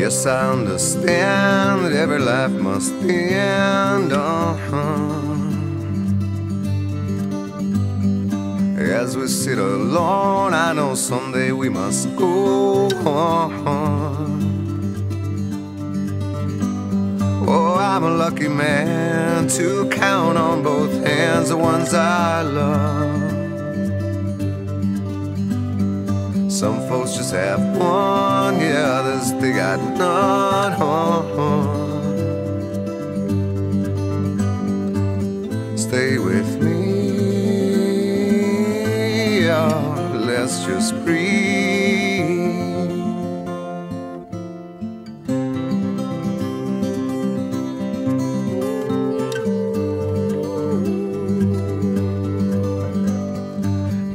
Yes, I understand that every life must end. As we sit alone, I know someday we must go on. Oh, I'm a lucky man to count on both hands the ones I love. Some folks just have one, yeah, others they got none. Stay with me, oh, let's just breathe.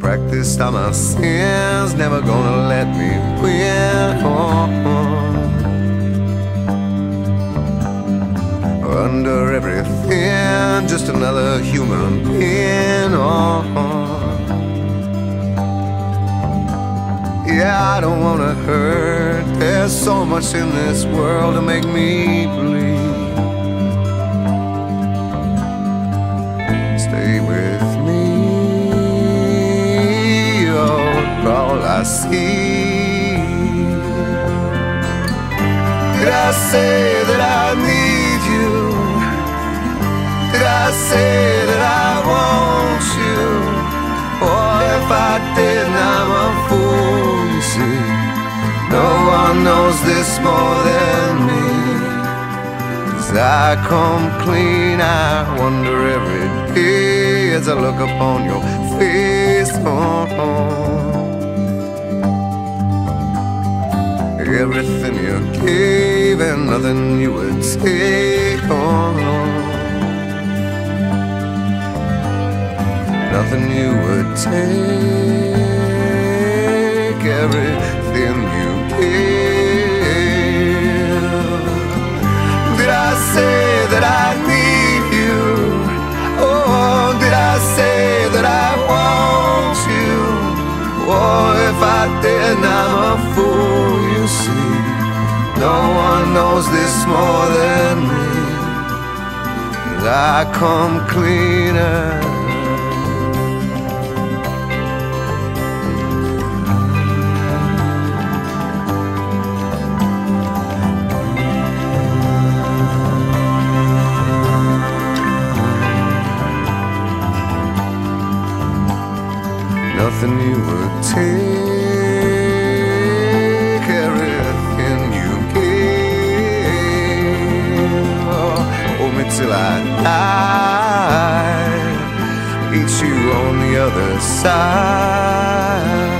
Practiced all my sins, never gonna let me win. Under everything, just another human being. Yeah, I don't wanna hurt. There's so much in this world to make me bleed. Stay with me, all I see. Did I say that I need you? Did I say that I want you? Or if I didn't, I'm a fool, you see. No one knows this more than me. As I come clean, I wonder every day as I look upon your face. Everything you gave and nothing you would take on. Nothing you would take. Everything you gave. Did I say that I need you? Oh, did I say that I want you? Oh, if I didn't, I'm a fool, you see. No one knows this more than me. As I come cleaner. Nothing you would take, everything you gave. Oh, hold me till I die, eat you on the other side.